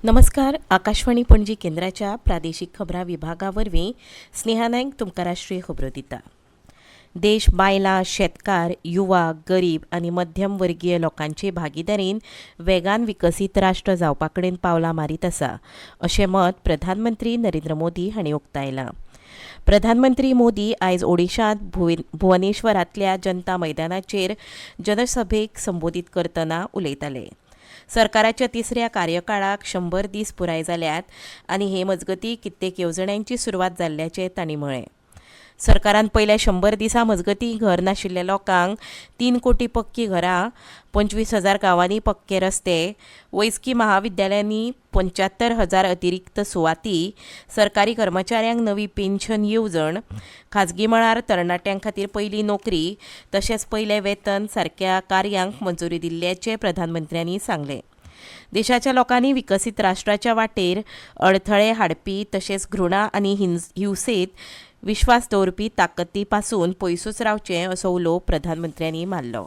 नमस्कार. आकाशवाणी पणजी केंद्राच्या प्रादेशीक खबरां विभागावरवीं स्नेहा नायक तुमकां राष्ट्रीय खबरो दिता. देश बायलां, शेतकार, युवा, गरीब आनी मध्यम वर्गीय लोकांचे भागीदारीन वेगान विकसीत राष्ट्र जावपा कडेन पावलां मारीत आसा अशें मत प्रधानमंत्री नरेंद्र मोदी हांणी उक्तायलां. प्रधानमंत्री मोदी आयज ओडिशांत भुवनेश्वरांतल्या जनता मैदानाचेर जनसभेक संबोधीत करतना उलयताले. सरकाराच्या तिसऱ्या कार्यकाळाक 100 दीस पुराय जाल्यात आनी हे मजगतीं कित्येक येवजण्यांची सुरवात जाल्ल्याचें तांणी म्हळें. सरकारान पयल्या 100 दिसां मजगतीं घर नाशिल्ल्या लोकांक 3 कोटी पक्की घरां, 25,000 गांवांनी पक्के रस्ते, वैजकी महाविद्यालयांनी 75,000 अतिरिक्त सुवाती, सरकारी कर्मचाऱ्यांक नवी पेन्शन येवजण, खाजगी मळार तरणाट्यां खातीर पयली नोकरी तशेंच पयलें वेतन सारक्या कार्यांक मंजुरी दिल्ल्याचें प्रधानमंत्र्यांनी सांगलें. देशाच्या लोकांनी विकसीत राष्ट्राच्या वाटेर अडथळे हाडपी तशेंच घृणा आनी हिंसेंत विश्वास दवरपी ताकती पासून पयसूच रावचें असो उलो प्रधानमंत्र्यांनी मारलो.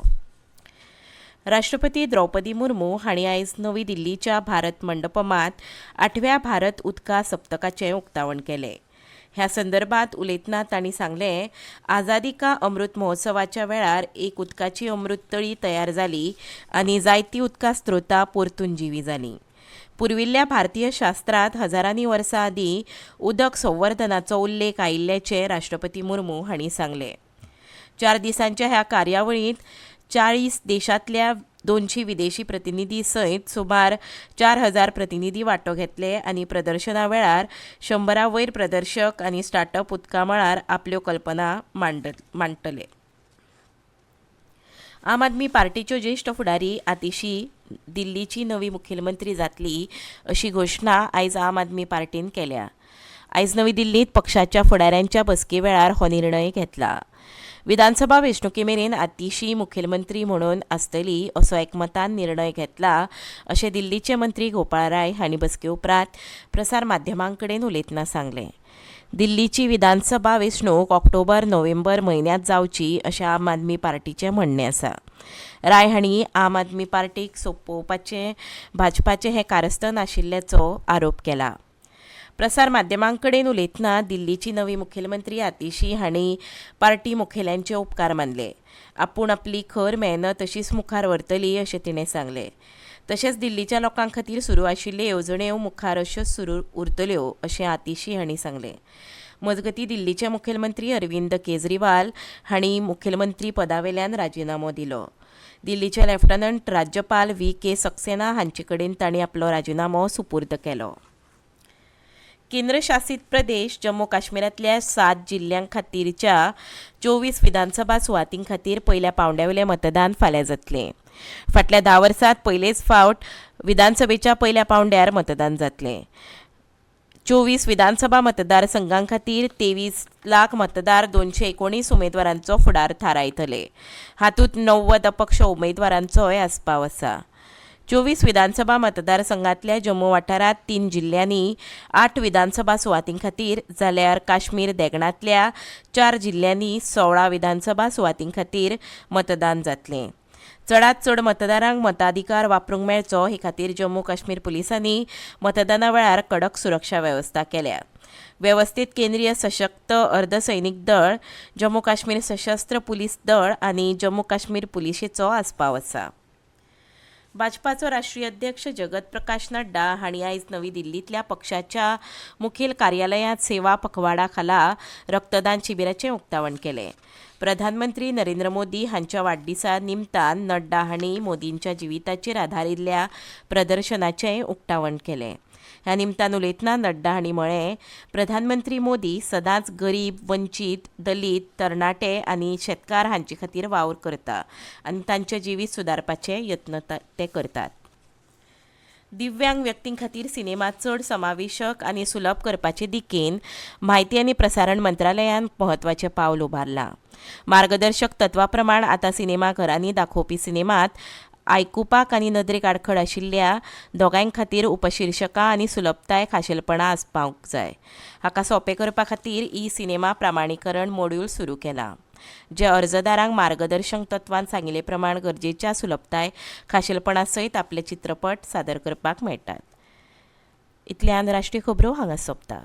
राष्ट्रपती द्रौपदी मुर्मू हांणी आयज नवी दिल्लीच्या भारत मंडपमांत 8व्या भारत उदका सप्तकाचें उक्तावण केलें. ह्या संदर्भांत उलयतना तांणी सांगलें, आझादी का अमृत महोत्सवाच्या वेळार एक उदकाची अमृत तळी तयार जाली आनी जायतीं उदका स्त्रोतां परतून जिवी जालीं. पुर्विल्ल्या भारतीय शास्त्रांत हजारांनी वर्सां आदीं उदक संवर्धनाचो उल्लेख आयिल्ल्याचें राष्ट्रपती मुर्मू हांणी सांगलें. 4 दिसांच्या ह्या कार्यावळींत 40 देशांतल्या 200 विदेशी प्रतिनिधी सयत सुमार 4,000 प्रतिनिधी वांटो घेतले आनी प्रदर्शना वेळार 100 वयर प्रदर्शक आनी स्टार्टअप उदका मळार आपल्यो कल्पना मांडटले. आम आदमी पार्टीच्यो ज्येश्ठ फुडारी आतिशी दिल्लीची नवी मुखेलमंत्री जातली अशी घोशणा आयज आम आदमी पार्टीन केल्या. आयज नवी दिल्लींत पक्षाच्या फुडाऱ्यांच्या बसके वेळार हो निर्णय घेतला. विधानसभा वेंचणुके मेरेन आतिशी मुखेलमंत्री म्हणून आसतली असो एकमतान निर्णय घेतला अशें दिल्लीचे मंत्री गोपाळ राय हांणी बसके उपरांत प्रसार माध्यमां कडेन उलयतना सांगलें. दिल्लीची विधानसभा वेंचणूक ऑक्टोबर-नोव्हेंबर म्हयन्यांत जावची अशें आम आदमी पार्टीचें म्हणणें आसा. राय हांणी आम आदमी पार्टीक सोंपोवपाचें भाजपाचें हें कारस्थान आशिल्ल्याचो आरोप केला. प्रसार माध्यमां कडेन उलयतना दिल्लीची नवी मुखेलमंत्री आतिशी हांणी पार्टी मुखेल्यांचे उपकार मानले. आपूण आपली खर मेहनत तशीच मुखार व्हरतली अशें तिणें सांगलें. तशेंच दिल्लीच्या लोकां खातीर सुरू आशिल्ल्यो येवजण्यो मुखार अश्योच सुरू उरतल्यो अशें आतिशी हांणी सांगलें. मजगतीं दिल्लीचे मुखेलमंत्री अरविंद केजरीवाल हांणी मुखेलमंत्री पदावेल्यान राजिनामो दिलो. दिल्लीचे लेफ्टनंट राज्यपाल V.K. सक्सेना हांचे कडेन तांणी आपलो राजिनामो सुपूर्द केलो. केंद्र शासीत प्रदेश जम्मू काश्मीरांतल्या 7 जिल्ह्यां खातीरच्या 24 विधानसभा सुवातीं खातीर पयल्या पांवड्यावेलें मतदान फाल्यां जातलें. फाटल्या 10 वर्सांत पयलेच फावट विधानसभेच्या पयल्या पांवड्यार मतदान जातलें. 24 विधानसभा मतदारसंघां खातीर 23 लाख मतदार 219 उमेदवारांचो फुडार थारायतले. हातूंत 90 अपक्ष उमेदवारांचोय आस्पाव आसा. 24 विधानसभा मतदारसंघांतल्या जम्मू वाठारांत 3 जिल्ल्यांनी 8 विधानसभा सुवातीं खातीर जाल्यार काश्मीर देगणांतल्या 4 जिल्ल्यांनी 16 विधानसभा सुवातीं खातीर मतदान जातलें. चडांत चड मतदारांक मताधिकार वापरूंक मेळचो हे खातीर जम्मू काश्मीर पुलिसांनी मतदाना वेळार कडक सुरक्षा वेवस्था केल्या. वेवस्थेत केंद्रीय सशक्त अर्धसैनीक दळ, जम्मू काश्मीर सशस्त्र पुलीस दळ आनी जम्मू काश्मीर पुलिशेचो आस्पाव आसा. भाजपाचो राष्ट्रीय अध्यक्ष जगत प्रकाश नड्डा हांणी आयज नवी दिल्लींतल्या पक्षाच्या मुखेल कार्यालयांत सेवा पखवाडा खाला रक्तदान शिबिराचें उक्तावण केलें. प्रधानमंत्री नरेंद्र मोदी हांच्या वाडदिसा निमतान नड्डा हांणी मोदींच्या जिविताचेर आदारिल्ल्या प्रदर्शनाचेंय उक्तावण केलें. ह्या निमतान उलयतना नड्डा हांणी म्हळें, प्रधानमंत्री मोदी सदांच गरीब, वंचीत, दलीत, तरणाटे आनी शेतकार हांचे खातीर वावर करता आनी तांचें जिवीत सुदारपाचे यत्न ते करतात. दिव्यांग व्यक्तीं खातीर सिनेमा चड समावेशक आनी सुलभ करपाचे दिकेन म्हायती आनी प्रसारण मंत्रालयान म्हत्वाचें पावल उबारलां. मार्गदर्शक तत्वा प्रमाण आतां सिनेमा घरांनी दाखोवपी सिनेमांत आयकुपाक आनी नदरेक आडखळ आशिल्ल्या दोगांय खातीर उपशिर्षकां आनी सुलभताय खाशेलपणां आसपावंक जाय. हाका सोंपें करपा खातीर सिनेमा प्रामाणीकरण मॉड्यूल सुरू केलां. जे अर्जदारांक मार्गदर्शक तत्वांत सांगिल्ले प्रमाण गरजेच्या सुलभताय खाशेलपणा सयत आपले चित्रपट सादर करपाक मेळटात. इतल्यान राष्ट्रीय खबरो हांगा सोंपता.